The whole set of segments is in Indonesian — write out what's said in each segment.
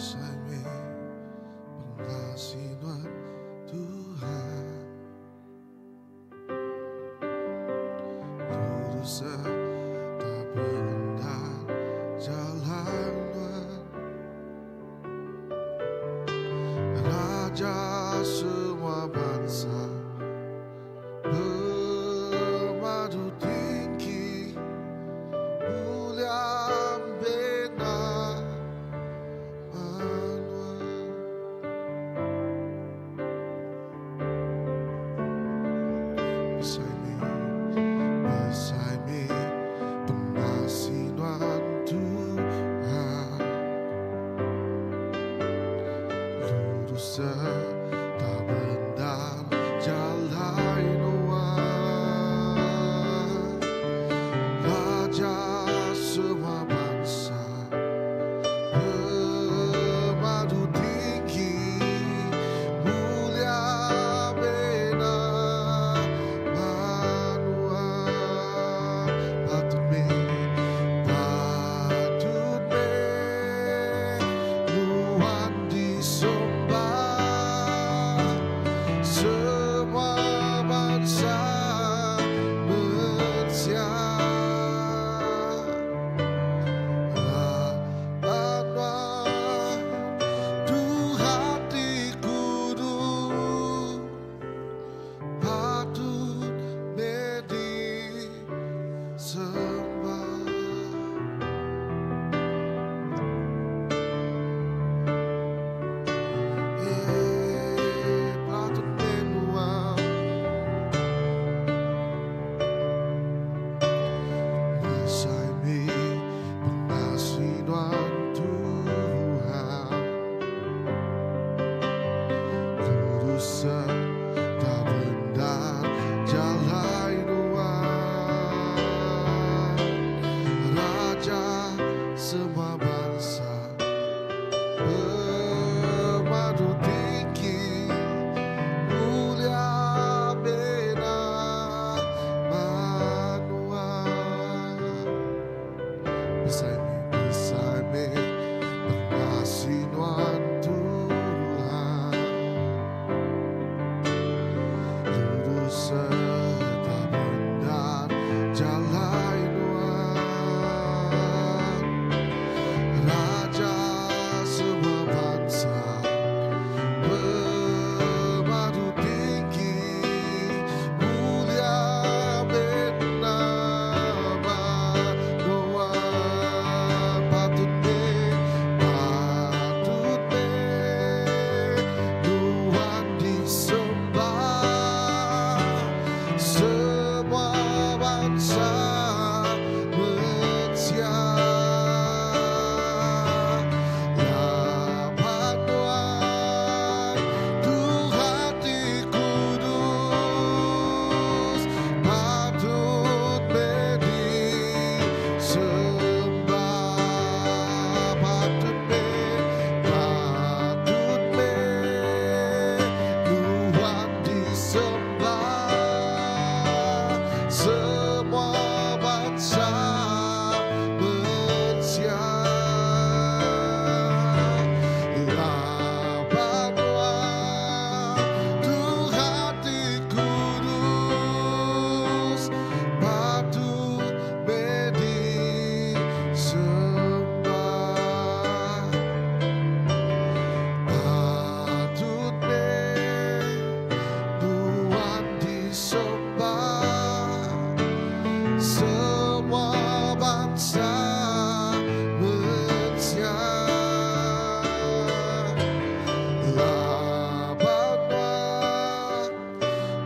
Bersama penghasilan Tuhan, lurus tak benar jalan Raja semua bangsa, bermadu tinggi, mulia benar Manuel. Bersama penghasilan Tuhan, lurus tak benar jalan Noah. Raja semua bangsa, bermadu tinggi, mulia benar Manuel. Patut me Tuhan disembah, semua bangsa mensiap. Manuel, Tuhan di kudus, patut disembah. Patut menuang bersama penghasilan Tuhan, lurus tak benar jalan Tuhan. Raja semua bangsa, bermadu tinggi, mulia benar Manuel. Bersama penghasilan Tuhan, lurus tak benar jalan Tuhan. Raja semua bangsa, bermadu tinggi, mulia benar Manuel. Patut Tuhan disembah, semua bangsa mensiap. Manuel, Tuhan di kudus, patut disembah. Patut Tuhan disembah, semua bangsa mensiap. Manuel, Tuhan di kudus, patut disembah. Patut Tuhan disembah, semua bangsa mensiap. Manuel,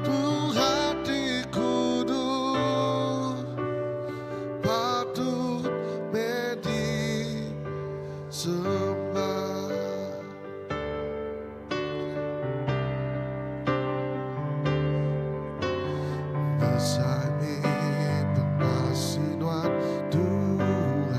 Tuhan di kudus, patut disembah. Bersama penghasilan Tuhan,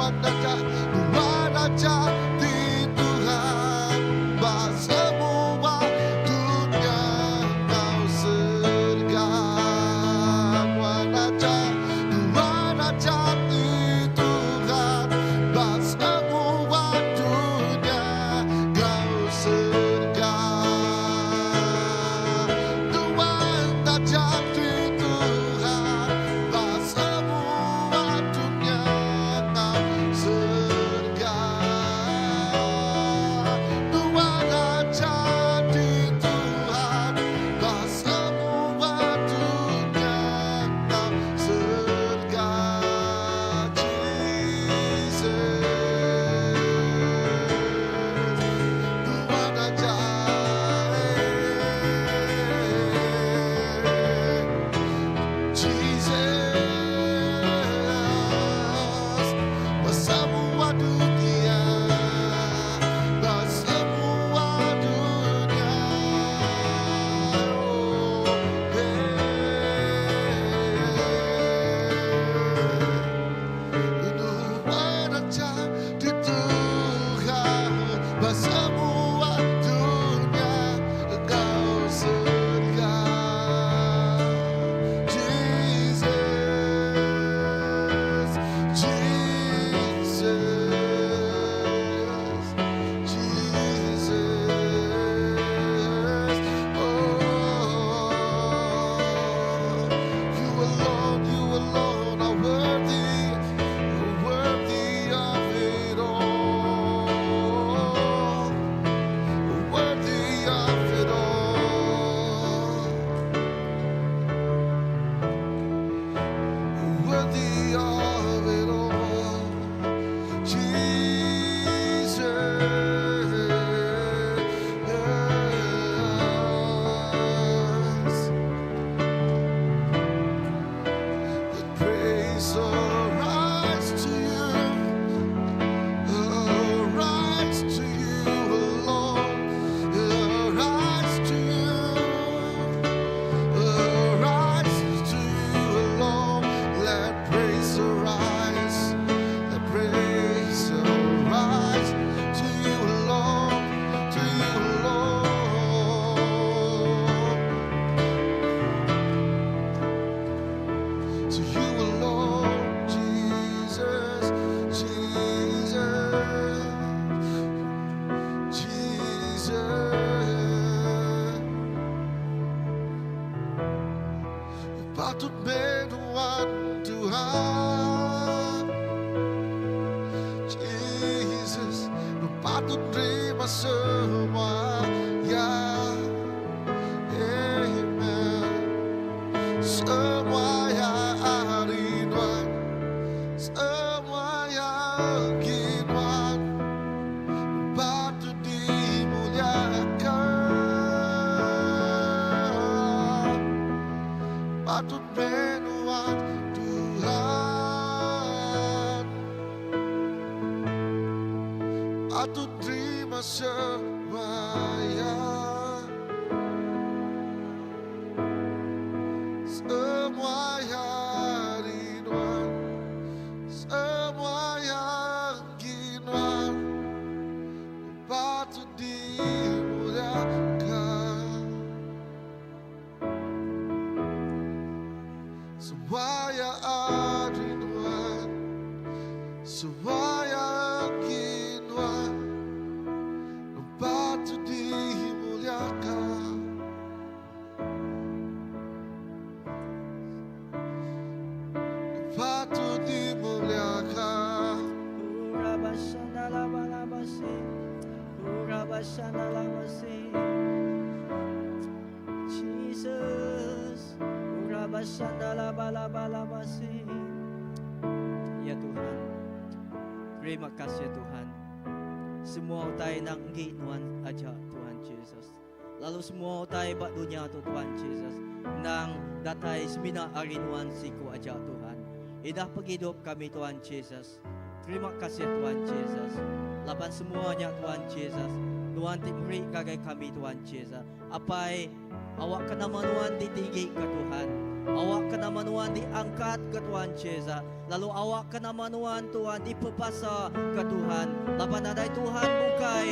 Tuhan aja di Tuhan, semua dunia kau sergap. Tuhan aja di Tuhan, semua dunia kau sergap. Tuhan aja di Tuhan, semua dunia kau sergap. Tuhan aja di Tuhan, semua dunia kau sergap. Tuhan aja, Jesus, semua dunia, semua dunia, Tuhan aja di Tuhan, semua dunia kau sergap. Jesus, you alone are worthy of it all, worthy of it all, worthy of it all, Jesus. Let praise arise to you, arise to you alone, arise to you, arise to you alone. Let praise arise, let praise arise to you alone, to you alone. To you alone, Jesus, Jesus, Jesus. Patut menuan Tuhan, Jesus, patut terima semua, ya, amen. Semua yang hari Tuhan, semua yang Tuhan, patut dimuliakan, patut menuan Tuhan, patut terima semua yang, semua yang Tuhan, semua yang Tuhan, patut dimuliakan. Semua yang ada Tuhan, semua yang Tuhan, patut dimuliakan. Patut dimuliakan. Jesus, ya Tuhan, terima kasih Tuhan. Semua utai nang ginuan aja Tuhan Jesus. Lalu semua utai bak dunia tu Tuhan Jesus, nang datai semina arinuan siku aja Tuhan. Idah penghidup kami Tuhan Jesus. Terima kasih Tuhan Jesus. Lapan semuanya Tuhan Jesus. Tuhan timri kagai kami Tuhan Jesus. Apai awak kena manuan ditinggi ke Tuhan. Awak ke nama Tuhan diangkat ke Tuhan Yesus. Lalu awak ke nama Tuhan dipepasa ke Tuhan. Lapan adai Tuhan bukai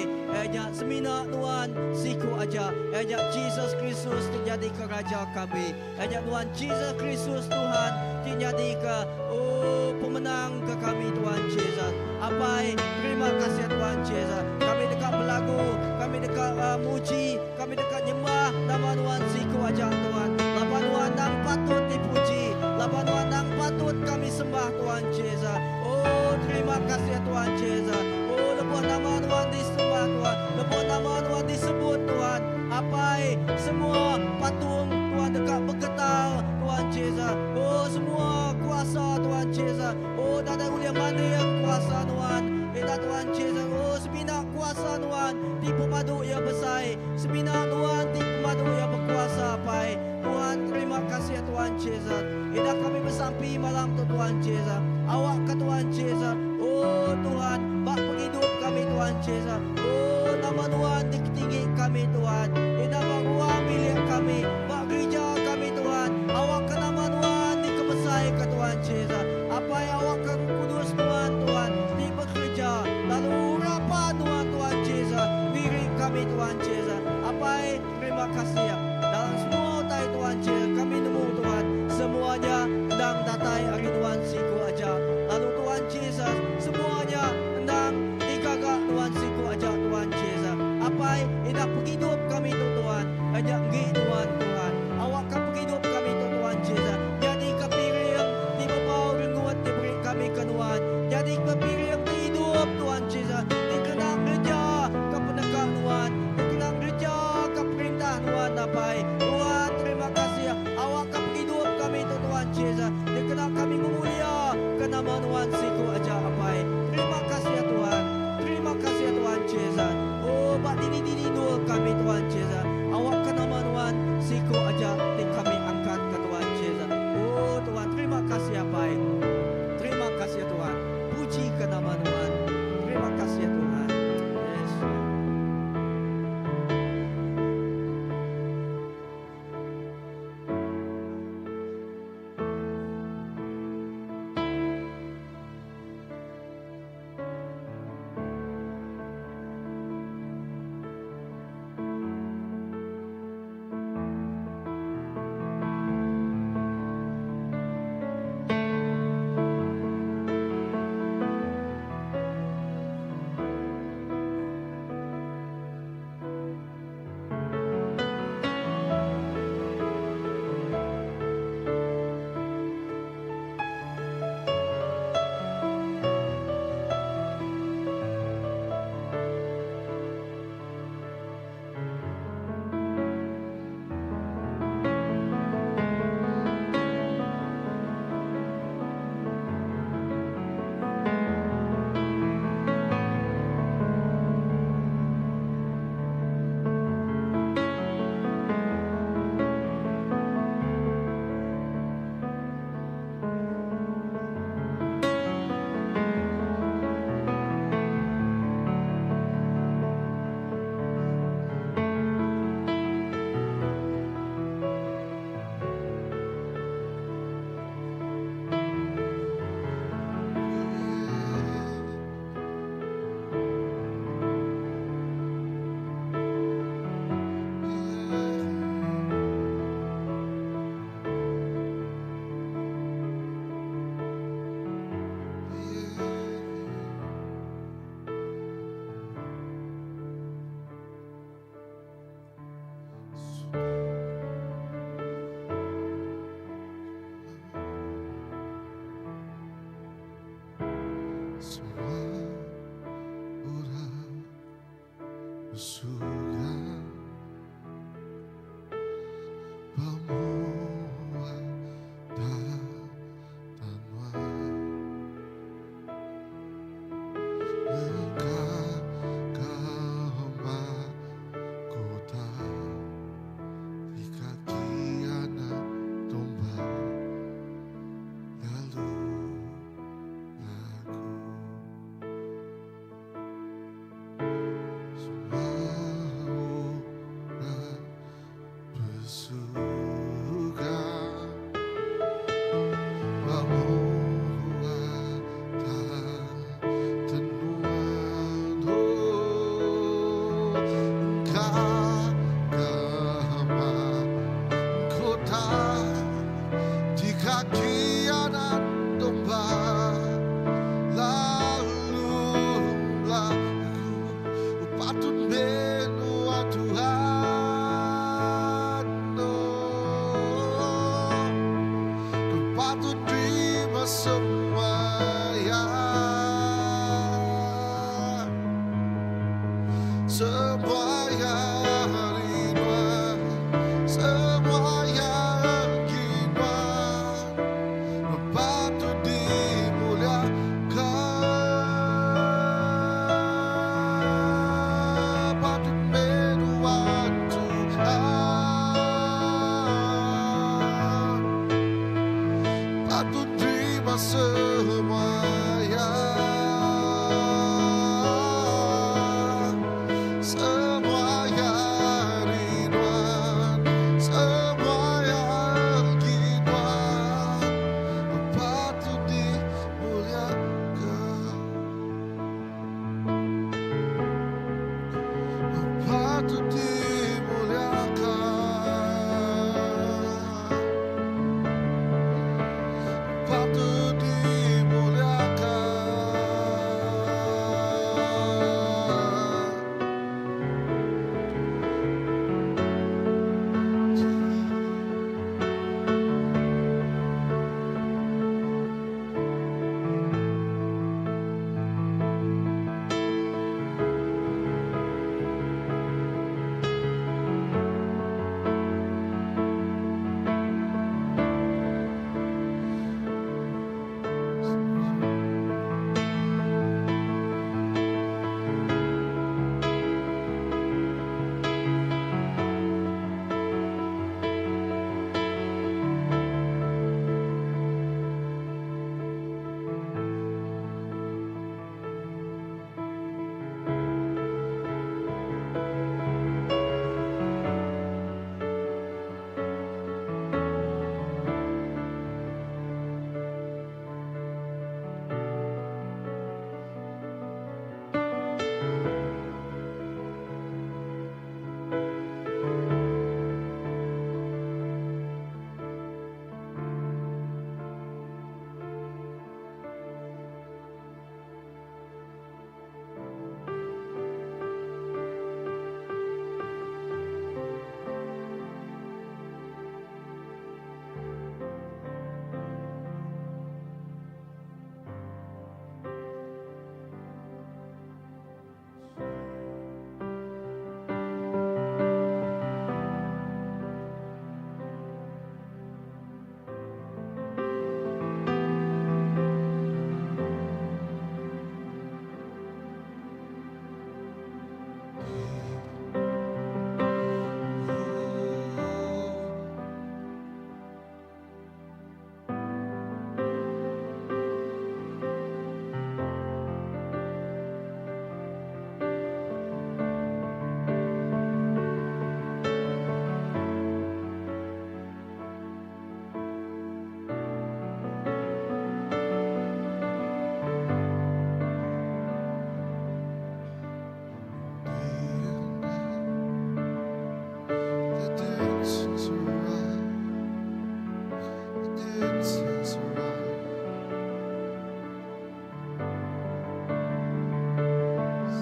ejak semina Tuhan siku aja. Ejak Jesus Kristus menjadi keraja kami. Ejak Tuhan Jesus Kristus Tuhan menjadi ke pemenang ke kami Tuhan Yesus. Apai terima kasih Tuhan Yesus. Kami dekat berlagu, kami dekat muji, kami dekat nyembah nama Tuhan siku aja Tuhan. Lapan Tuhan yang patut dipuji, lapan Tuhan yang patut kami sembah Tuhan Yesus. Oh terima kasih Tuhan Yesus. Oh lepas nama Tuhan disembah Tuhan, lepas nama Tuhan disebut Tuhan. Apai semua patung Tuhan dekat bergetar Tuhan Yesus. Oh semua kuasa Tuhan Yesus. Oh tak ada ulian mana yang kuasa Tuhan. Tuhan Yesus. Oh semina kuasa Tuhan di pemadu yang besar. Semina Tuhan di pemadu yang berkuasa Pai. Tuhan terima kasih Tuhan Yesus. Ida kami bersampi malam tu Tuhan Yesus. Awak ke Tuhan Yesus. Oh Tuhan bak penghidup kami Tuhan Yesus. Oh nama Tuhan ditinggi kami Tuhan. Ida bak ruang milik kami, bak gereja kami Tuhan. Awak ke nama Tuhan dikebesai ke Tuhan Yesus. Apa yang awak ke kudus Tuhan Tuhan di bekerja. Lalu apa Tuhan Tuhan Yesus diri kami Tuhan Yesus. Apa terima kasih ya. Dalam semua utai Tuhan Yesus kami nemu Tuhan semuanya hendang datai hari Tuhan siku aja. Lalu Tuhan Yesus semuanya hendang digagak Tuhan siku aja Tuhan Yesus. Apa hendak penghidup kami tu Tuhan. Ajak gi Tuhan Tuhan. Awak kan penghidup kami tu Tuhan Yesus. Jadi kepiring di bawah rengut diberi kami ke Tuhan. Jadi kepiring hidup Tuhan Yesus. Dikenang kerja ke penegak Tuhan. Dikenang kerja ke perintah Tuhan apa. Tuhan terima kasih awak kan hidup kami tu Tuhan Yesus. Dikenang kami memulia ke nama Tuhan siku aja apa. Terima kasih ya Tuhan. Terima kasih ya Tuhan Yesus. Oh bak dini dua kami Tuhan Yesus. Awak ke nama Tuhan siku aja di kami angkat ke Tuhan Yesus. Oh Tuhan terima kasih apa. Terima kasih ya Tuhan. Puji ke nama Tuhan. Terima kasih ya Tuhan. Yes. Semua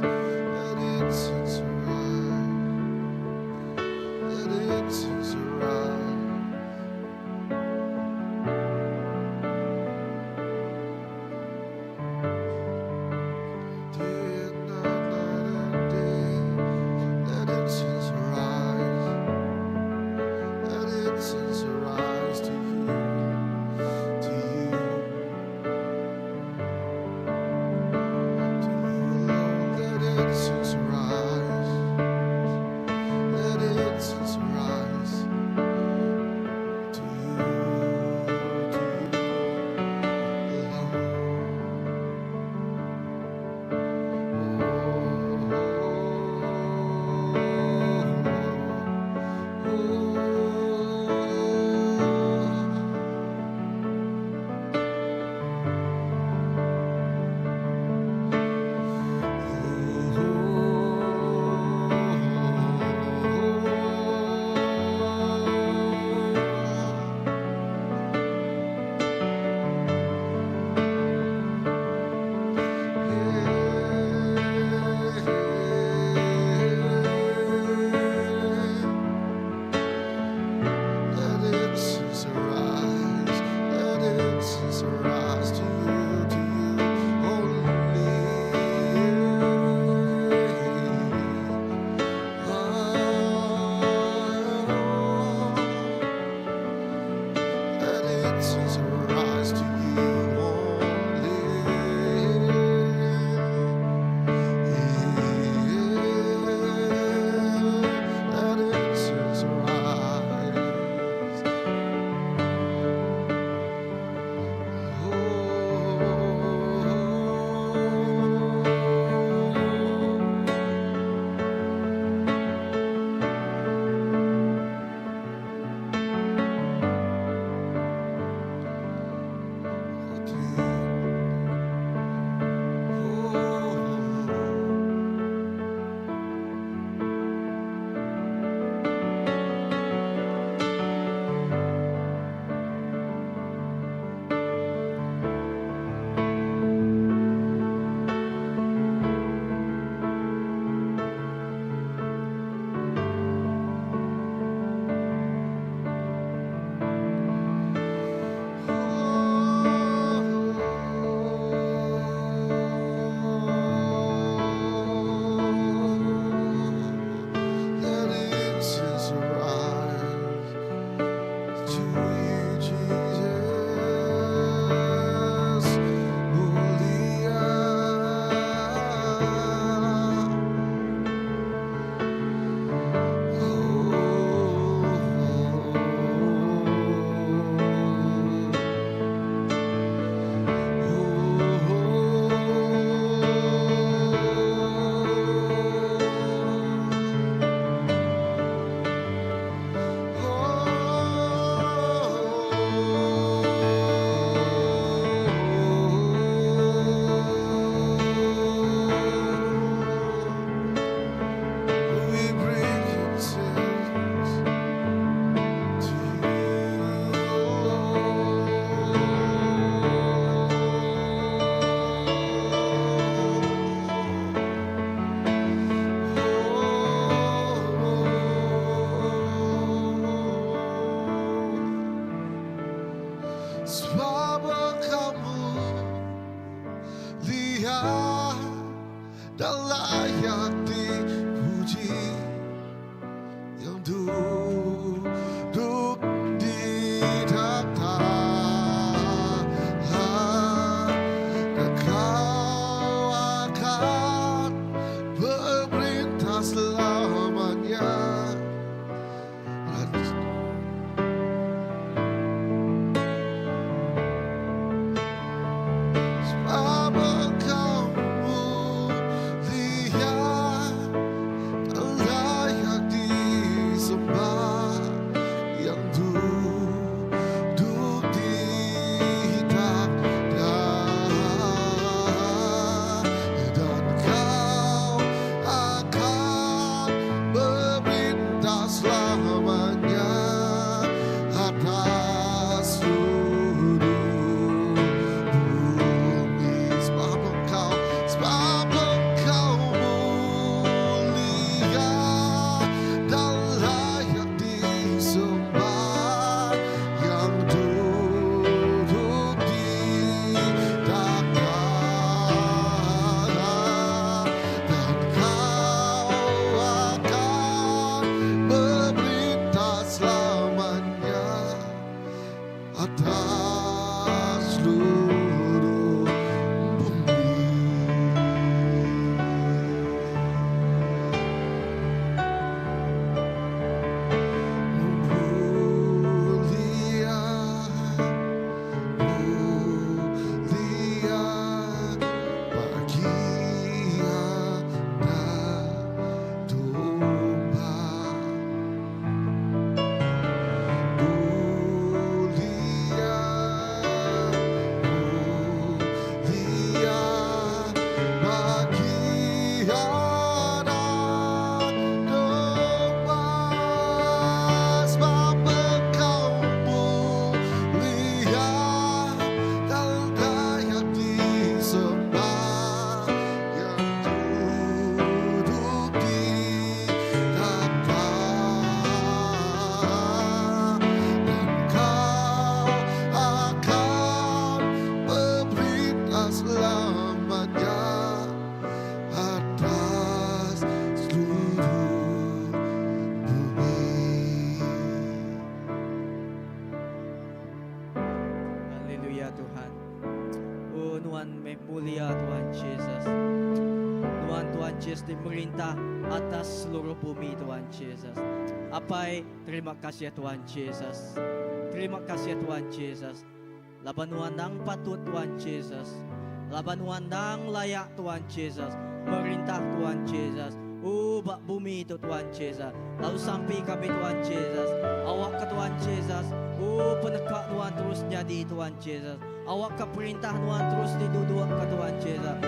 Let incense arise. Let incense arise. Day and night, night and day. Let incense arise. Let incense arise to you, to you, to you alone. Let incense arise. Let incense arise to you, Let incense arise. Let incense arise to you only. Let incense arise to you only. Let incense arise. Let incense arise to you, Jesus. We bring incense to sebab kamu lihat dan layak dipuji, yang duduk di takhta, dan kau akan berperintah selamanya. Sebab kamu lihat Yesus di merintah atas seluruh bumi Tuhan Yesus. Apai, terima kasih ya Tuhan Yesus. Terima kasih ya Tuhan Yesus. Labanuan nang patut Tuhan Yesus. Labanuan nang layak Tuhan Yesus. Merintah Tuhan Yesus. Bak bumi itu Tuhan Yesus. Lalu sampai kami Tuhan Yesus. Awak ke Tuhan Yesus. Penekak Tuhan terus jadi Tuhan Yesus. Awak ke perintah Tuhan terus diduduk ke Tuhan Yesus.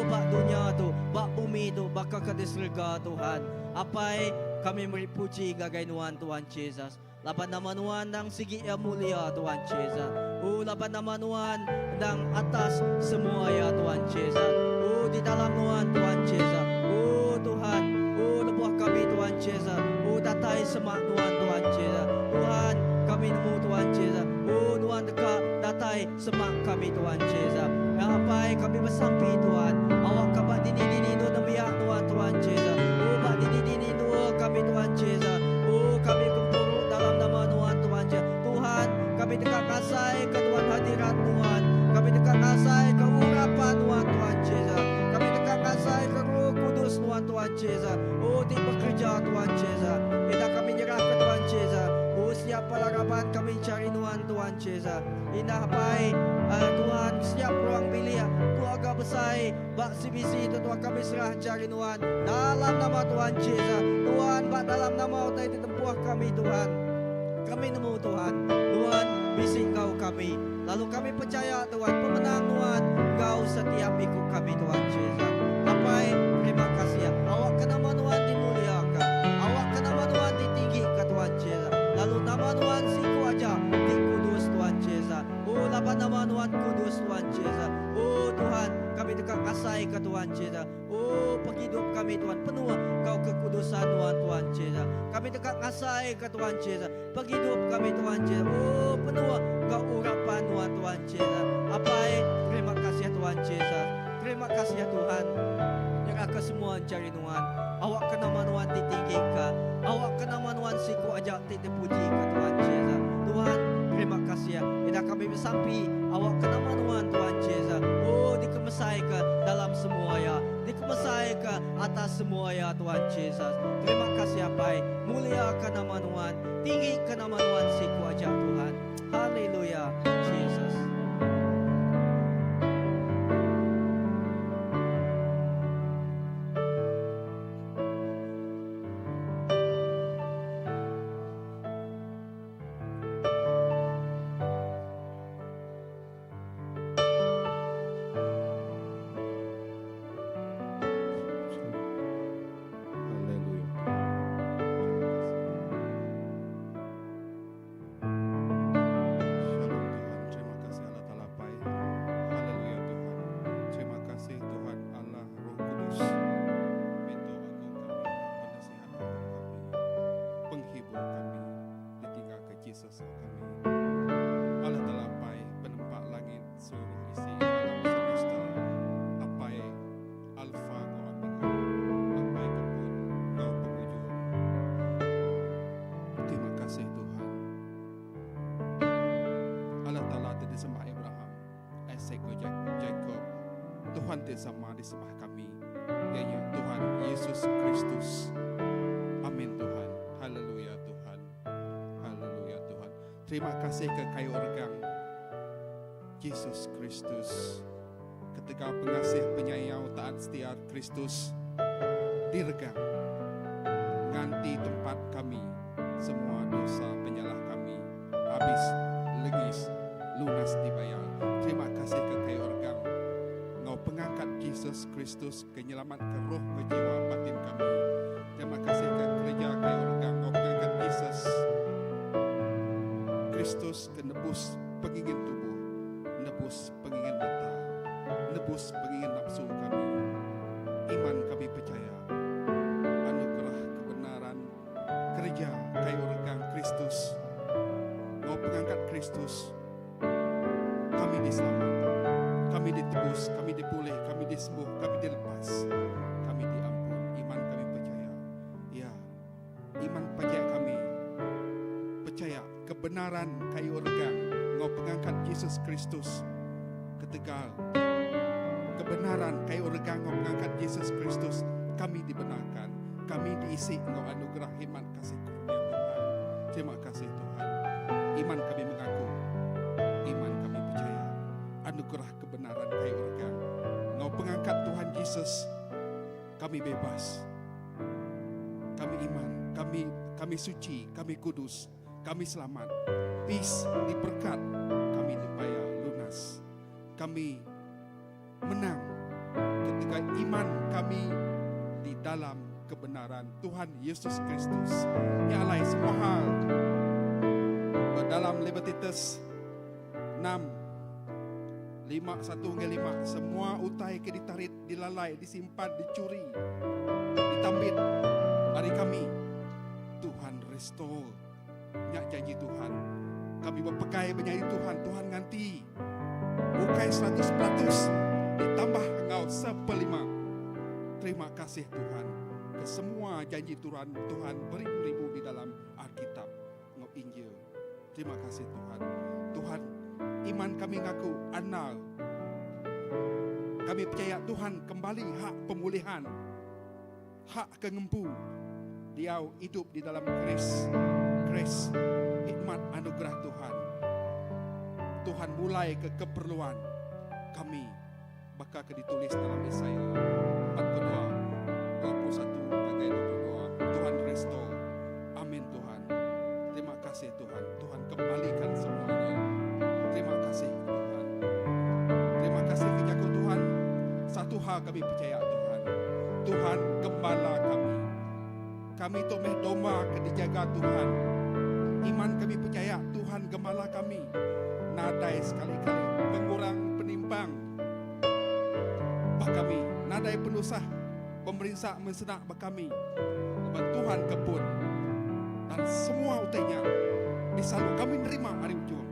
Bak dunia tu, bak bumi tu, bakal ke disrega Tuhan. Apai kami beri puji gagai Tuhan Yesus. Lapan nama Tuhan nang sigi yang mulia Tuhan Yesus. Lapan nama Tuhan nang atas semua ya Tuhan Yesus. Di dalam Tuhan Yesus. Tuhan, lebuh kami Tuhan Yesus. Datai semak Tuhan Yesus. Tuhan, kami nemu Tuhan Yesus. Tuhan dekat datai semak kami Tuhan Yesus. Apai kami bersampi Tuhan. Awak kabat dini tu demiak Tuhan Yesus. Bak dini tu kami Tuhan Yesus. Kami kumpul dalam nama Tuhan Yesus. Tuhan, kami dekat kasai ke Tuhan hadirat Tuhan. Kami dekat kasai ke urapan Tuhan Yesus. Kami dekat kasai ke Roh Kudus Tuhan Yesus. Di bekerja Tuhan Yesus. Indah kami nyerah ke Tuhan Yesus. Siap pelaraban kami cari Tuhan Yesus. Indah baik Tuhan, siap ruang bilik keluarga besar bak CBC itu Tuhan kami serah cari Tuhan. Dalam nama Tuhan Yesus. Tuhan bak dalam nama utai ditempuh kami Tuhan. Kami nemu Tuhan. Tuhan bising kau kami. Lalu kami percaya Tuhan pemenang Tuhan. Kau setiap ikut kami Tuhan Yesus. Apai, terima kasih ya. Awak ke nama Tuhan dimuliakan. Awak ke nama Tuhan ditinggikan Tuhan Yesus. Lalu nama Tuhan siku aja dikudus Tuhan Yesus. Lapan nama Tuhan kudus Tuhan Yesus. Tuhan, kami dekat kasai ke Tuhan Yesus. Penghidup kami Tuhan penuh kau kekudusan Tuhan Yesus. Kami dekat kasai ke Tuhan Yesus. Penghidup kami Tuhan Yesus. Penuh kau urapan Tuhan Yesus. Apai, terima kasih Tuhan Yesus. Terima kasih ya Tuhan. Nyerah ke semua cari Tuhan. Awak ke nama Tuhan ditinggikan. Awak ke nama Tuhan siku ajak dipuji ke Tuhan Yesus. Tuhan, terima kasih ya. Indah kami bersampi. Awak ke nama Tuhan Yesus. Dikemesai ke dalam semua ya. Dikemesai ke atas semua ya Tuhan Yesus. Terima kasih ya Pai. Mulia ke nama Tuhan. Tinggi ke nama Tuhan siku ajak Tuhan. Haleluya. Jesus. Tuhan sama disembah kami, yaitu Tuhan Yesus Kristus. Amin Tuhan. Haleluya Tuhan. Haleluya Tuhan. Terima kasih ke kayu organg Yesus Kristus. Ketika pengasih penyayang taat setia Kristus diregang, ganti tempat kami semua dosa penyalah kami habis legis lunas dibayar. Terima kasih ke kayu organg Engkau pengangkat Yesus Kristus kenyelamat ke roh ke jiwa batin kami. Terima kasih ke gereja kayu organg Engkau pengangkat Yesus Kristus ke nebus pengingin tubuh, nebus pengingin mata, nebus pengingin nafsu kami. Iman kami percaya anugerah kebenaran kerja kayu organg Kristus. Engkau pengangkat Kristus, kami diselamatkan, kami ditebus, kami dipulih, kami disembuh, kami dilepas, kami diampun. Iman kami percaya. Ya, iman percaya kami percaya kebenaran kayu organg Engkau pengangkat Yesus Kristus ke Tegal. Kebenaran kayu organg Engkau pengangkat Yesus Kristus isi Engkau anugerah iman kasih kurnia Tuhan. Terima kasih Tuhan. Iman kami mengaku, iman kami percaya, anugerah kebenaran kayu urang. Engkau pengangkat Tuhan Yesus, kami bebas, kami iman, kami suci, kami kudus, kami selamat, peace diberkat, kami dibayar lunas, kami menang ketika iman kami di dalam kebenaran Tuhan Yesus Kristus. Nyalai semua hal. Dalam Leviticus 6:1-5, semua utai ke ditarit, dilalai, disimpan, dicuri, ditambit dari kami. Tuhan restore. Nyak janji Tuhan. Kami berpekai menyanyi Tuhan. Tuhan nganti bukai 100%, ditambah engkau 1/5. Terima kasih Tuhan. Ke semua janji Tuhan beribu-ribu di dalam Alkitab, engkau Injil. Terima kasih Tuhan. Tuhan, iman kami ngaku anal. Kami percaya Tuhan kembali hak pemulihan, hak kengempu. Dia hidup di dalam grace, hikmat anugerah Tuhan. Tuhan mulai ke keperluan kami, bakal ditulis dalam Yesaya 42:21-22. Tuhan restore. Amin Tuhan. Terima kasih Tuhan. Tuhan kembalikan semuanya. Terima kasih Tuhan. Terima kasih kejaku Tuhan. Satu hal kami percaya Tuhan. Tuhan gembala kami. Kami tomeh domba ke dijaga Tuhan. Iman kami percaya Tuhan gembala kami. Nadai sekali-kali mengurang penimpang bah kami. Nadai penusah pemerintah mensenak bah kami. Tuhan kebun dan semua utainya disalu kami nerima hari ujung.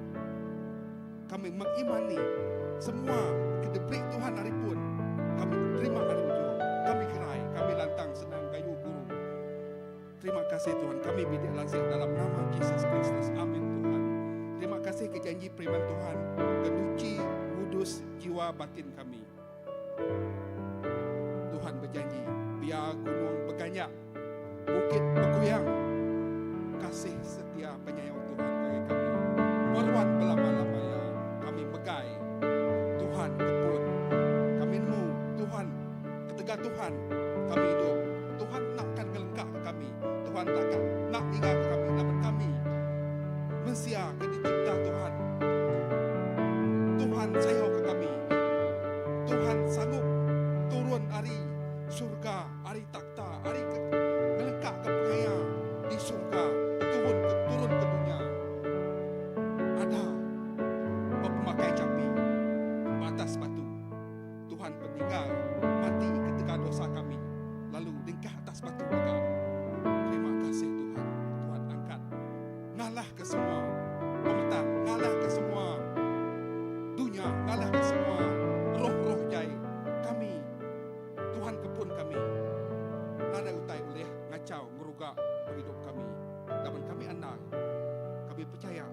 Kami mengimani semua kedebrik Tuhan hari pun kami terima hari ujung. Kami kerai, kami lantang senang kayu guru. Terima kasih Tuhan, kami bidik langsung dalam nama Yesus Kristus. Amin Tuhan. Terima kasih ke janji firman Tuhan, keduci kudus jiwa batin kami. Tuhan berjanji, biar gunung berganyak, bukit bergoyang, kasih setia penyayang Tuhan bagi kami. Meruat belama-lamanya kami megai. Tuhan kebun, kami nemu Tuhan, ketika Tuhan kami hidup. Tuhan nakkan ngelengkap kami. Tuhan nak tinggal kami, dapat kami mensia ke dicipta Tuhan. Tuhan sayang ke kami. Tuhan sanggup turun hari surga, hari takhta, hari melengkap ke pengaya di surga, turun ke dunia. Ada pemakai capi batas batu. Tuhan meninggal mati ketika dosa kami, lalu tingkah atas batu juga. Terima kasih Tuhan. Tuhan angkat, ngalah ke semua pemetang, ngalah ke semua dunia, ngalah ke semua roh-roh jai kami. Tuhan kebun kami. Nada utai boleh ngacau, ngerugak hidup kami. Dan kami anak, kami percaya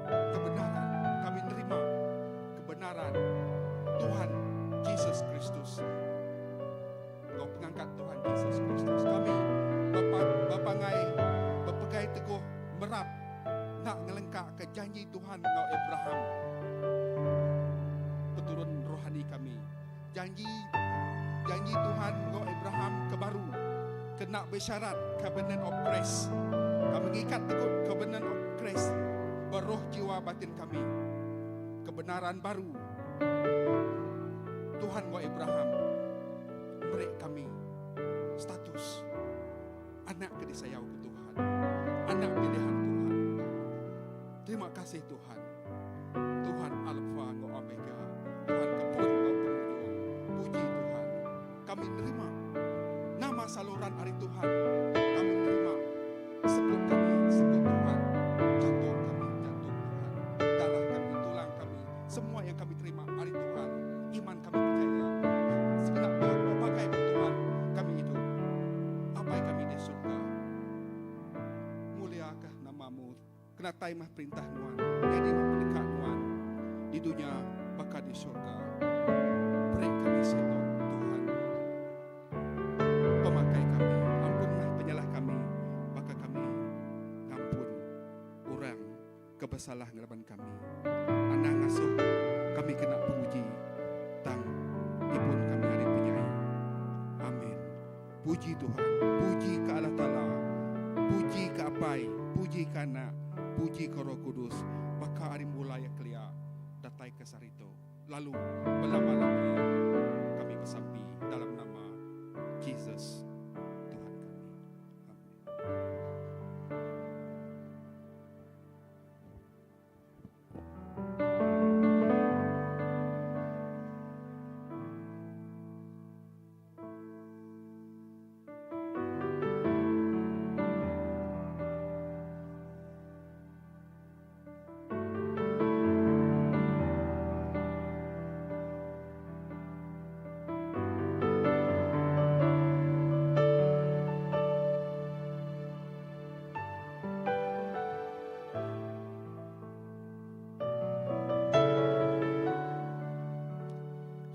kebenaran, kami nerima kebenaran Tuhan Yesus Kristus. Engkau pengangkat Tuhan Yesus Kristus. Kami berpegai teguh merap nak ngelengkap ke janji Tuhan engkau Abraham. Peturun rohani kami. Janji Tuhan engkau Abraham kebaru. Kena bersyarat covenant of grace. Kami mengikat teguh covenant of grace. Beroh jiwa batin kami. Kebenaran baru. Tuhan engkau Abraham beri kami status anak kedisayang ke Tuhan, anak pilihan Tuhan. Terima kasih Tuhan. Tuhan Alfa engkau Omega, Tuhan kebun engkau penghujung. Puji Tuhan. Kami terima nama saluran hari Tuhan. Kami terima sebut Tuhan. Jantung Tuhan. Darah kami, tulang kami, semua yang kami terima hari Tuhan. Iman kami percaya. Segenap berbagai Tuhan kami hidup. Apa yang kami di surga. Muliakah namamu. Kena taimah perintah Tuhan. Jadi mendekat Tuhan. Di dunia bakal di surga. Beri kami senang Tuhan. Pemakai kami. Puji Tuhan, puji ke Allah Ta'ala, puji ke Apai, puji ke Anak, puji ke Roh Kudus. Maka hari mulai kelia datai ke sarito. Lalu belama-lamanya kami bersampi dalam nama Jesus Tuhan kami.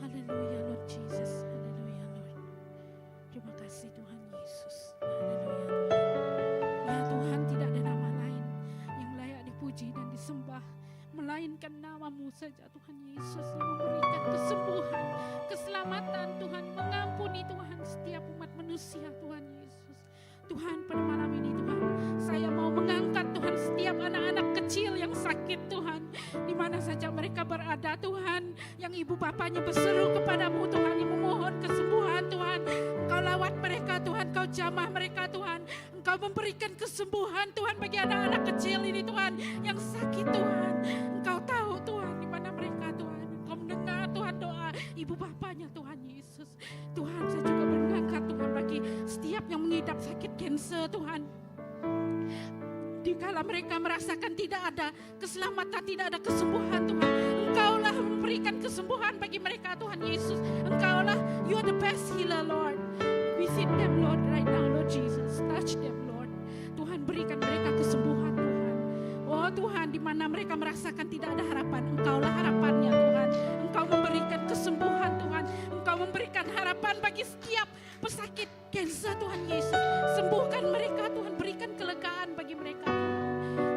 Amin. Haleluya Lord Jesus, haleluya Lord. Terima kasih Tuhan Yesus, haleluya Tuhan. Ya Tuhan, tidak ada nama lain yang layak dipuji dan disembah melainkan nama-Mu saja Tuhan Yesus, yang memberikan kesembuhan, keselamatan Tuhan, mengampuni Tuhan setiap umat manusia Tuhan Yesus. Tuhan, pada malam ini Tuhan, saya mau mengangkat Tuhan setiap anak-anak kecil yang sakit Tuhan, di mana saja mereka berada Tuhan, yang ibu bapanya berseru kepadamu Tuhan, yang memohon kesembuhan Tuhan. Engkau lawat mereka Tuhan, Engkau jamah mereka Tuhan, Engkau memberikan kesembuhan Tuhan bagi anak-anak kecil ini Tuhan, yang sakit Tuhan. Engkau tahu Tuhan di mana mereka Tuhan, Engkau mendengar Tuhan doa ibu bapanya Tuhan Yesus. Tuhan, saya juga mengangkat Tuhan bagi setiap yang mengidap sakit kanker Tuhan. Dikala mereka merasakan tidak ada keselamatan, tidak ada kesembuhan Tuhan, Engkaulah memberikan kesembuhan bagi mereka Tuhan Yesus. Engkaulah, You are the best healer Lord. Visit them Lord right now Lord Jesus. Touch them Lord. Tuhan, berikan mereka kesembuhan Tuhan. Oh Tuhan, di mana mereka merasakan tidak ada harapan, Engkaulah harapannya Tuhan. Engkau memberikan kesembuhan Tuhan. Engkau memberikan harapan bagi setiap pesakit kanker Tuhan Yesus. Sembuhkan mereka Tuhan, berikan kelegaan bagi mereka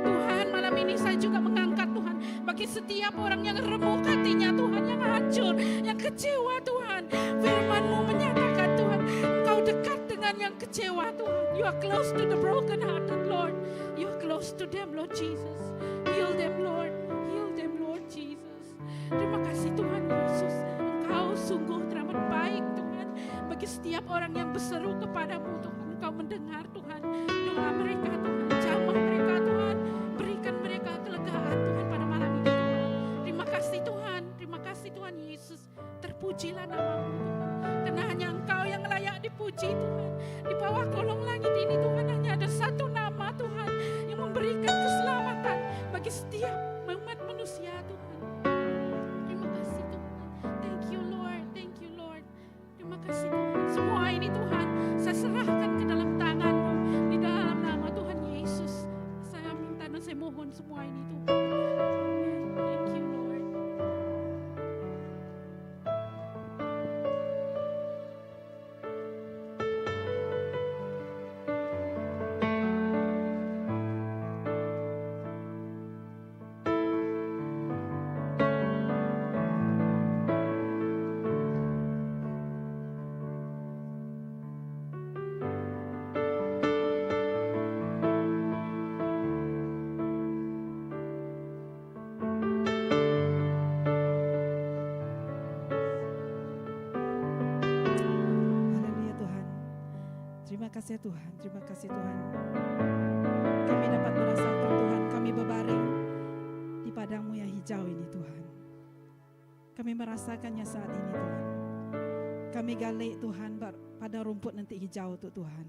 Tuhan. Malam ini saya juga mengangkat Tuhan bagi setiap orang yang remuk hatinya Tuhan, yang hancur, yang kecewa Tuhan. Firman-Mu menyatakan Tuhan, Engkau dekat dengan yang kecewa Tuhan. You are close to the broken hearted Lord. You are close to them Lord Jesus. Heal them Lord. Heal them Lord Jesus. Terima kasih Tuhan Yesus. Engkau sungguh teramat baik Tuhan bagi setiap orang yang berseru kepadamu Tuhan. Engkau mendengar Tuhan doa mereka Tuhan. Jamah mereka Tuhan. Berikan mereka kelegaan Tuhan pada malam ini Tuhan. Terima kasih Tuhan. Terima kasih Tuhan Yesus. Terpujilah nama-Mu Tuhan. Karena hanya Engkau yang layak dipuji Tuhan. Di bawah kolong langit ini Tuhan hanya ada satu nama Tuhan yang memberikan keselamatan bagi setiap umat manusia Tuhan. Terima kasih Tuhan. Thank you Lord. Thank you Lord. Terima kasih Tuhan. Semua ini Tuhan saya serahkan ke dalam tangan-Mu. Di dalam nama Tuhan Yesus. Saya minta dan saya mohon semua ini Tuhan. Amen. Thank you Lord. Haleluya Tuhan. Terima kasih Tuhan, terima kasih Tuhan. Kami dapat merasakan Tuhan, kami berbaring di padang-Mu yang hijau ini Tuhan. Kami merasakannya saat ini Tuhan. Kami galik Tuhan pada rumput nanti hijau tu Tuhan.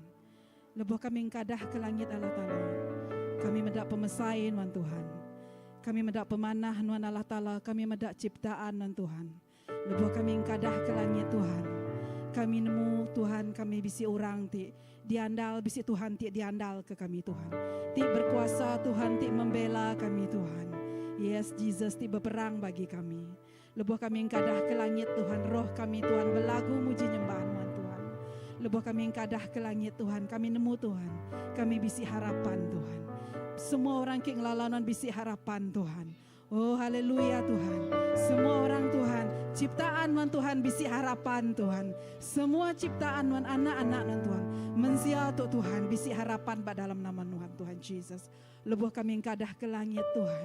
Lebuh kami engkadah ke langit Allah Ta'ala. Kami mendak pemesain Wan Tuhan. Kami mendak pemanah Nuan Allah Ta'ala. Kami mendak ciptaan Wan Tuhan. Lebuh kami engkadah ke langit Tuhan. Kami nemu Tuhan, kami bisi orang ti diandal, bisi Tuhan ti diandal ke kami Tuhan. Ti berkuasa Tuhan, ti membela kami Tuhan. Yes Jesus, ti berperang bagi kami. Lebuh kami engkadah ke langit Tuhan, roh kami Tuhan berlagu muji nyembahan Tuhan. Lebuh kami engkadah ke langit Tuhan, kami nemu Tuhan, kami bisi harapan Tuhan. Semua orang ki ngelalanan bisi harapan Tuhan. Oh haleluya Tuhan. Semua orang Tuhan, ciptaan Tuhan bisi harapan Tuhan. Semua ciptaan anak-anak Tuhan, mensia Tuhan bisi harapan pada dalam nama Tuhan Jesus. Lebuh kami engkadah ke langit Tuhan.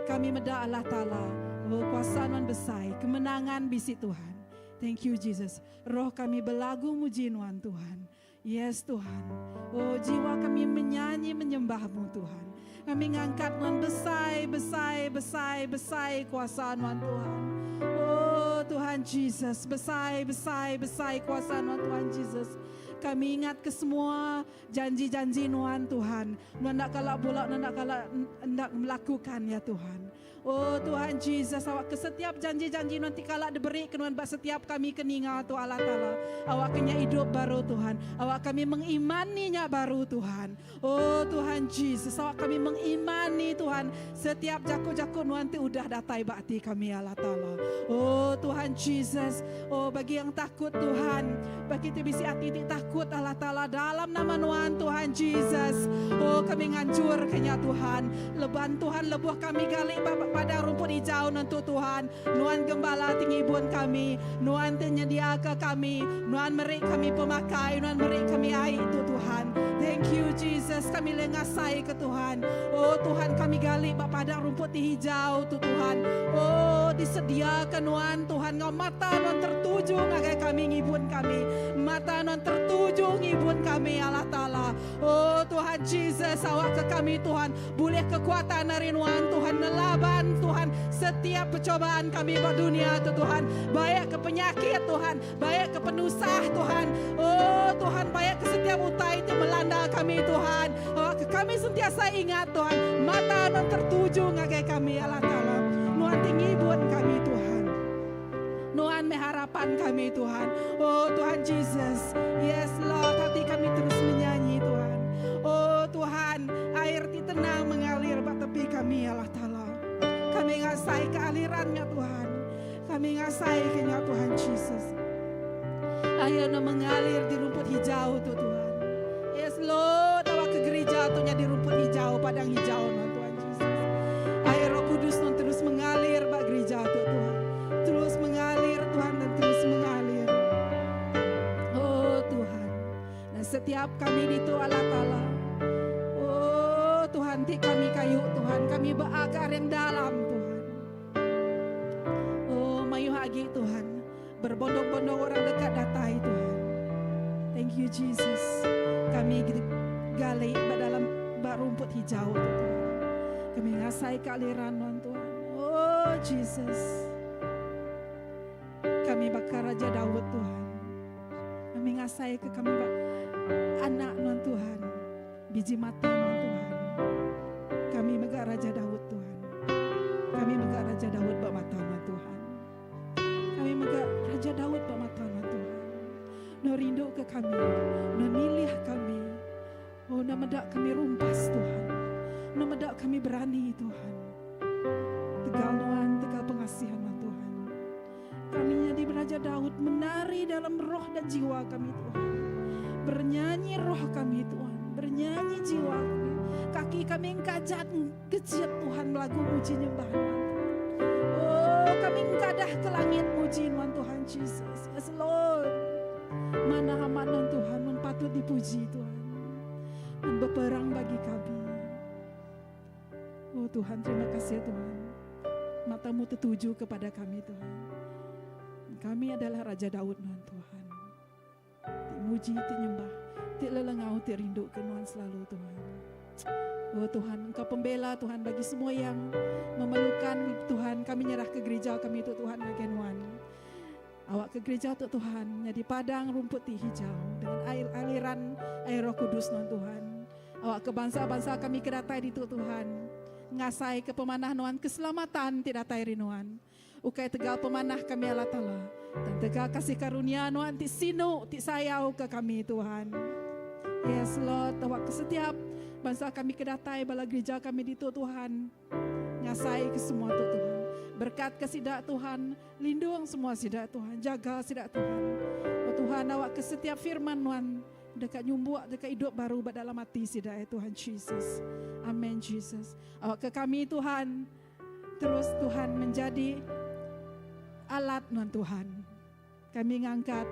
Kami meda Allah Ta'ala. Oh kuasa besar, kemenangan bisi Tuhan. Thank you Jesus. Roh kami berlagu muji Tuhan. Yes Tuhan. Oh jiwa kami menyanyi menyembah-Mu Tuhan. Kami ngangkat besar kuasa Tuhan. Oh Tuhan Jesus, besar kuasa Tuhan Jesus. Kami ingat ke semua janji-janji Tuhan. Nak kalau bolak, nak kalau hendak melakukan ya Tuhan. Oh Tuhan Jesus, awak ke setiap janji-janji nanti kala diberi kenuan bak setiap kami keningal tu Allah Ta'ala. Awak kenya hidup baru Tuhan. Awak kami mengimaninya baru Tuhan. Oh Tuhan Jesus, awak kami mengimani Tuhan. Setiap jaku-jaku nanti udah datai bakti kami Allah Ta'ala. Oh Tuhan Jesus, oh bagi yang takut Tuhan, bagi tibisi hati takut Allah Ta'ala dalam nama Tuhan Jesus. Oh kami ngancur kenya Tuhan. Leban Tuhan lebuh kami gali pada rumput hijau nanti Tuhan. Nuan gembala tinggi bun kami. Nuan penyedia ke kami. Nuan merik kami pemakai. Nuan merik kami air itu Tuhan. Thank you Jesus. Kami lengasai ke Tuhan. Oh Tuhan kami gali pada rumput hijau tu Tuhan. Oh disediakan Nuan Tuhan. Ngau mata Nuan tertuju ngagai kami ngibun kami. Mata Nuan tertuju ngibun kami Allah Ta'ala. Oh Tuhan Jesus, awak ke kami Tuhan. Boleh kekuatan dari Nuan Tuhan. Nelaban Tuhan setiap percobaan kami buat dunia tu Tuhan. Baik ke penyakit Tuhan, baik ke penusah Tuhan. Oh Tuhan, baik ke setiap utai itu melanda kami Tuhan. Oh, kami sentiasa ingat Tuhan, mata non tertuju ngagai kami Allah Ta'ala. Nuan tinggi buat kami Tuhan. Nuan meharapan kami Tuhan. Oh Tuhan Jesus, yes Lord, hati kami terus menyanyi Tuhan. Oh Tuhan, air ti tenang mengalir bak tepi kami Allah Ta'ala. Kami ngasai kealirannya Tuhan. Kami ngasai kenya Tuhan Jesus. Ayo na mengalir di rumput hijau tu Tuhan. Yes Lord, awak ke gereja tunya di rumput hijau, padang hijau Tuhan Jesus. Air Roh Kudus non terus mengalir bak gereja tu Tuhan. Terus mengalir Tuhan dan terus mengalir. Oh Tuhan. Dan setiap kami itu Allah Ta'ala. Oh Tuhan, ti kami kayu Tuhan. Kami berakar yang dalam Tuhan. Oh mayu hagi Tuhan. Berbondong-bondong orang dekat datai Tuhan. Thank you Jesus. Kami gali dalam rumput hijau Tuhan. Kami ngasai kealiran Tuhan. Oh Jesus. Kami bakar Raja Daud Tuhan. Kami ngasai ke kami anak Tuhan. Biji mata Tuhan. Kami megak Raja Daud Tuhan. Kami megak Raja Daud bak mata Tuhan. Kami megak Raja Daud bak mata Tuhan. No rindu ke kami, no milih kami. Oh no medak kami rumpas Tuhan. No medak kami berani Tuhan. Tegal Tuhan, tegal pengasihan Tuhan. Kami jadi Raja Daud menari dalam roh dan jiwa kami Tuhan. Bernyanyi roh kami Tuhan. Bernyanyi jiwa kami. Kaki kami engkajat kejit Tuhan melagu muji nyembah Tuhan. Oh kami engkadah ke langit muji Tuhan Jesus. Yes Lord. Mana aman Tuhan yang patut dipuji Tuhan. Dan berperang bagi kami. Oh Tuhan, terima kasih Tuhan. Matamu tertuju kepada kami Tuhan. Kami adalah Raja Daud Tuhan. Dimuji, dinyembah, dilelengau, dirindu Tuhan selalu Tuhan. Oh Tuhan, Engkau pembela Tuhan bagi semua yang memerlukan Tuhan. Kami nyerah ke gereja kami itu Tuhan Agenwan. Awak ke gereja untuk Tuhan, di padang rumput hijau dengan aliran air Roh Kudus Tuhan. Awak ke bangsa-bangsa kami kedatai di Tuhan. Ngasai ke pemanah Tuhan keselamatan tidak datai Tuhan. Ukai tegal pemanah kami Allah Ta'ala. Dan tegal kasih karunia Tuhan ti sinu ti sayau ke kami Tuhan. Yes Lord, awak ke setiap bangsa kami kedatai bala gereja kami di Tuhan. Ngasai ke semua Tuhan. Berkat ke sidak Tuhan, lindung semua sidak Tuhan, jaga sidak Tuhan. Oh Tuhan, awak ke setiap firman Tuhan, dekat nyumbuak, dekat hidup baru dalam hati sidak Tuhan Jesus. Amin Jesus. Awak ke kami Tuhan, terus Tuhan menjadi alat Tuhan. Kami ngangkat,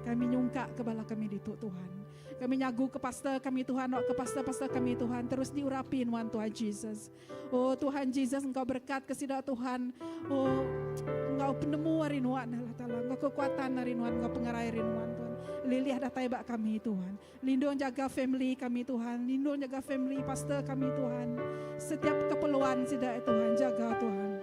kami nyungkak kepala kami di Tuhan. Kami nyagu ke pastor kami Tuhan, ke pastor-pastor kami Tuhan, terus diurapin Tuhan Jesus. Oh Tuhan Jesus, Engkau berkat kesidak Tuhan. Oh Engkau penemu hari Nuan Allah Ta'ala, Engkau kekuatan hari Nuan, Engkau pengerai hari Nuan Tuhan. Liliah datai bak kami Tuhan. Lindung jaga family kami Tuhan, lindung jaga family pastor kami Tuhan. Setiap keperluan sidak Tuhan, jaga Tuhan.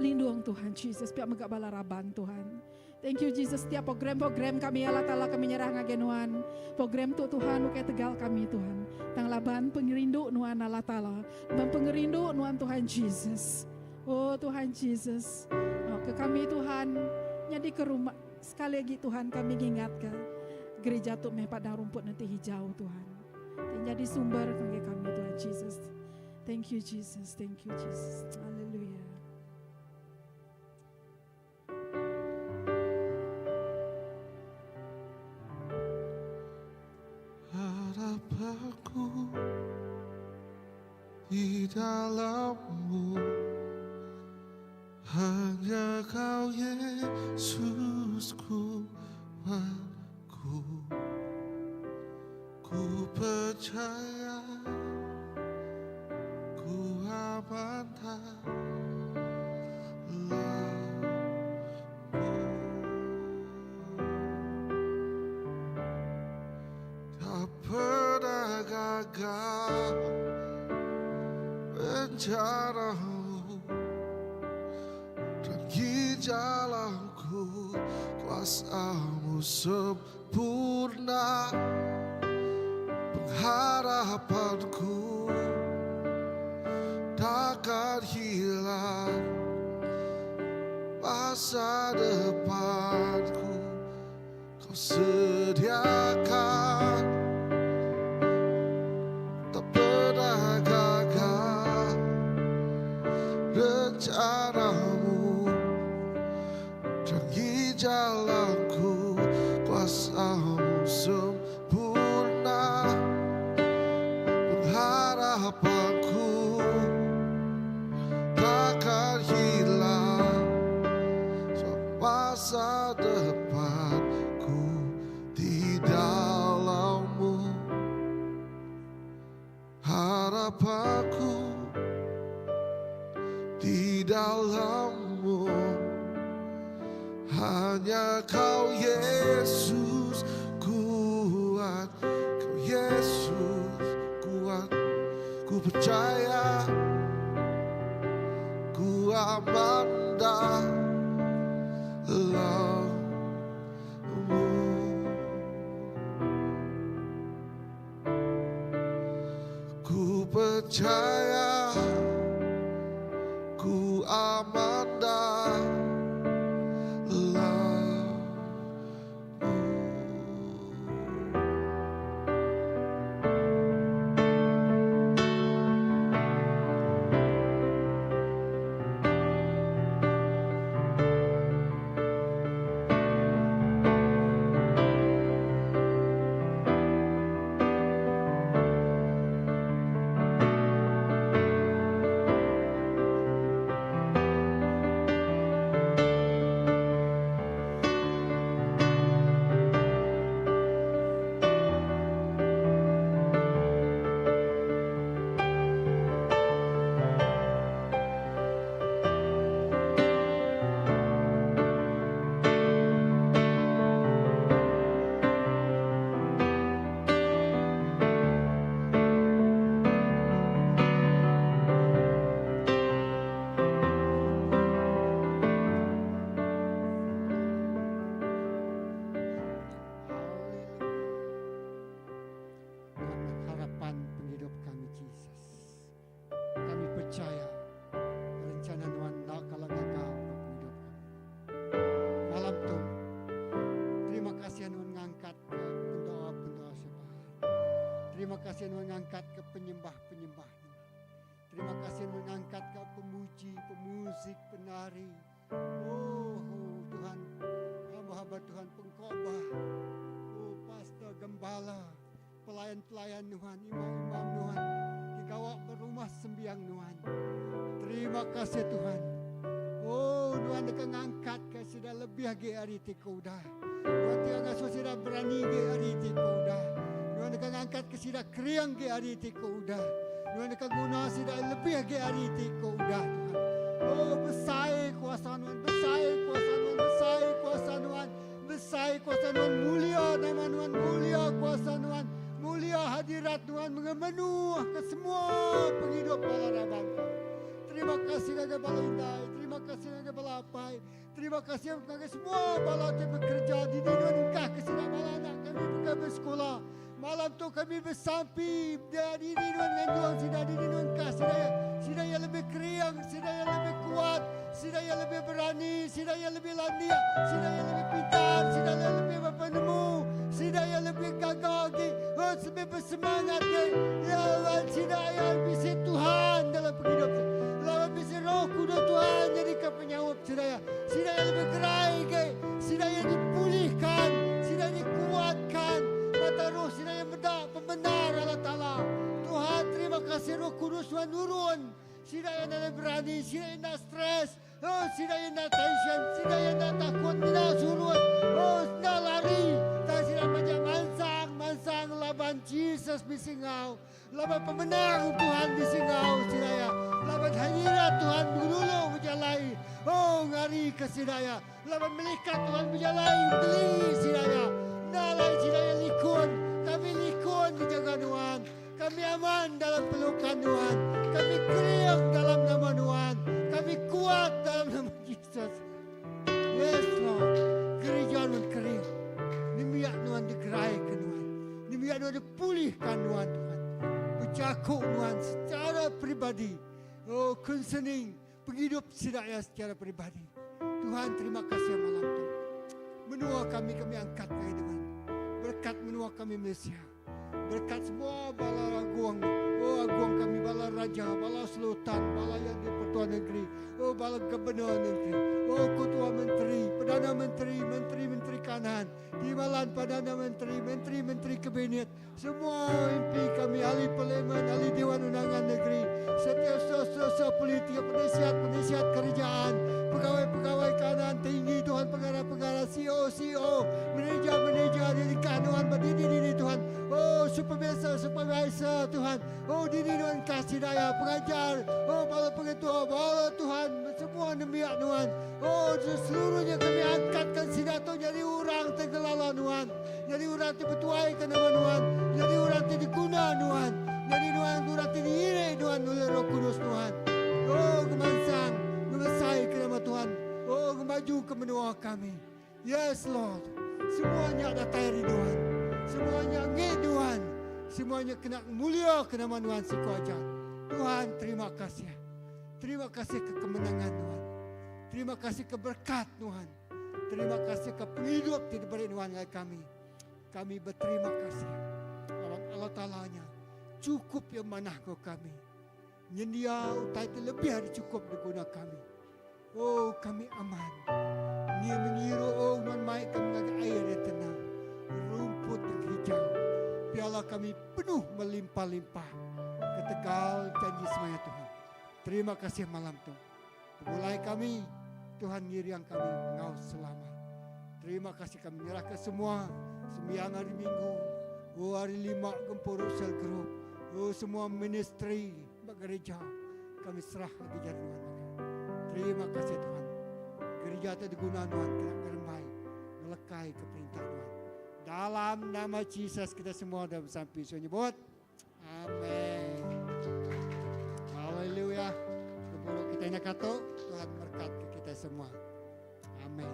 Lindung Tuhan Jesus, pihak megak balaraban Tuhan. Thank you Jesus, setiap program-program kami Allah Ta'ala kami nyerah ngagenuan. Program tu Tuhan ukai tegal kami Tuhan. Tang laban pengerindu Nuan Allah Ta'ala. Laban pengerindu Nuan Tuhan Jesus. Oh Tuhan Jesus. Oh, ke kami Tuhan. Jadi ke rumah. Sekali lagi Tuhan kami ingat ke gereja tu meh padang rumput nanti hijau Tuhan. Dan jadi sumber bagi kami Tuhan Jesus. Thank you Jesus. Thank you Jesus. Hallelujah. Harapanku di dalam-Mu, hanya Kau Yesus kuatku. Ku percaya, ku amankan gagal rencanamu, tergi jalanku, kuasa-Mu sempurna, pengharapanku takkan hilang, masa depanku Kau sediakan. Rencana-Mu, terangi jalanku, kuasa-Mu sempurna, pengharapanku takkan hilang, masa depanku di dalam-Mu, harapanku di dalam-Mu, hanya Kau Yesus kuat, Kau Yesus kuat, ku percaya, ku aman dalam-Mu, ku percaya, ku aman dalam-Mu. percaya rencana Tuhan tak kalah gagal untuk hidup kami. Malam tu, terima kasih Tuhan mengangkat ke pendoa-pendoa sembahan. Terima kasih Tuhan mengangkat ke penyembah-penyembah. Terima kasih Tuhan mengangkat ke pemuji, pemusik, penari. Oh Tuhan, hamba-hamba Tuhan pengkhotbah. Oh pastor, gembala, pelayan-pelayan Tuhan, imam-imam Tuhan. Dikawak beru rumah sembiang Tuhan. Terima kasih Tuhan. Oh Tuhan dekat ngangkat ke sudah lebih lagi hari Kau dah. Tuhan tiang sudah berani ke hari Kau dah. Tuhan dekat ngangkat ke sudah kriang ke hari Kau dah. Tuhan dekat guna sudah lebih lagi hari Kau dah Tuhan. Oh besar kuasa Tuhan, besar kuasa Tuhan, besar kuasa Tuhan, besar kuasa Tuhan, mulia nama Tuhan, mulia kuasa Tuhan, mulia hadirat Tuhan mengemenuh ke semua penghidup bala bangsa. Terima kasih kepada bala indai, terima kasih kepada bala apai, terima kasih kepada semua bala yang bekerja di dunia engkau kepada bala anak kami bekerja bersekolah. Malam tu kami bersampi dari dengan Tuhan sudah di dunia engkau sudah yang lebih kriang, sudah yang lebih kuat, sudah yang lebih berani, sudah yang lebih landia, sudah yang lebih pintar, sudah yang lebih berpenemu, sudah yang lebih gagah lagi, lebih bersemangat lagi. Ya Allah, sudah yang bisa Tuhan dalam kehidupan. Lawan bisa Roh Kudus Tuhan jadi penyawab sudah yang lebih gerai lagi, sudah yang dipulihkan, sudah dikuatkan. Mata roh sudah yang pembenar Allah Ta'ala. Tuhan terima kasih Roh Kudus Tuhan turun. Sudah yang ada berani, sudah yang ada stres, sudah yang ada tension, sudah yang ada takut, sudah surut, sudah lari. Dan sudah macam mansang laban Jesus bisingau. Laban pemenang Tuhan bisingau sudah ya. Laban hadirat Tuhan dulu berjalai. Oh ngari ke sudah ya. Laban melikat Tuhan berjalai beli sudah ya. Nalai sudah ya likun. Kami likun dijaga Tuhan. Kami aman dalam pelukan Tuhan. Kami kriang dalam nama Tuhan. Kami kuat dalam nama Yesus. Yes Lord. Gereja Tuhan kriang. Dimiak Tuhan digeraikan Tuhan. Dimiak Tuhan dipulihkan Tuhan. Bercakap Tuhan secara pribadi. Oh concerning penghidup saya secara pribadi. Tuhan terima kasih malam itu. Menua kami angkat kepada Tuhan. Berkat menua kami Malaysia. Berkat semua bala agung. Oh agung kami bala raja, bala sultan, bala yang di Pertuan Negeri. Oh bala gubernur negeri. Oh ketua menteri, perdana menteri, menteri kanan. Timbalan perdana menteri, menteri kabinet. Semua MP kami, ahli parlimen, ahli Dewan Undangan Negeri. Setiap sosial politik, penasihat kerajaan. Pegawai kanan tinggi Tuhan, pengarah CEO, manajer dirikan Tuhan, berdiri Tuhan. Oh supervisor Tuhan. Oh diri Tuhan kasih daya pengajar. Oh bala pengetua, bala Tuhan semua demiak Tuhan. Oh seluruhnya kami angkatkan sidato jadi orang tergelala Tuhan. Jadi orang terpetuai ke nama Tuhan. Jadi orang terdiguna Tuhan. Jadi orang terdiiri Tuhan oleh Roh Kudus Tuhan. Oh kemansang, membesai ke nama Tuhan. Oh kemaju ke menua kami. Yes Lord. Semuanya ada dari Tuhan. Semuanya ngit Tuhan. Semuanya kena mulia ke nama Tuhan sekuaja. Tuhan terima kasih. Terima kasih ke kemenangan Tuhan. Terima kasih ke berkat Tuhan. Terima kasih ke penghidup di diberi Tuhan kami. Kami berterima kasih. Allah Ta'ala-nya cukup yang manah ke kami. Nyendia utai terlebih hari cukup diguna kami. Oh kami aman. Dia mengiru oh man-mai kami ngagak air yang tenang. Rumput yang hijau. Piala kami penuh melimpah-limpah. Ketegal janji semaya Tuhan. Terima kasih malam tu. Mulai kami, Tuhan ngiriang kami engau selamat. Terima kasih kami menyerahkan semua. Sembiang hari Minggu. Oh hari 5 Gempur Sel Group. Oh semua ministry gereja. Kami serah lagi jadi Tuhan. Terima kasih Tuhan. Gereja itu digunakan Tuhan. Kena bermain. Melekai ke perintah Tuhan. Dalam nama Yesus kita semua dah bersampai. So nyebut. Amin. Haleluya. Sebelum kita nak kata, Tuhan berkat ke kita semua. Amin.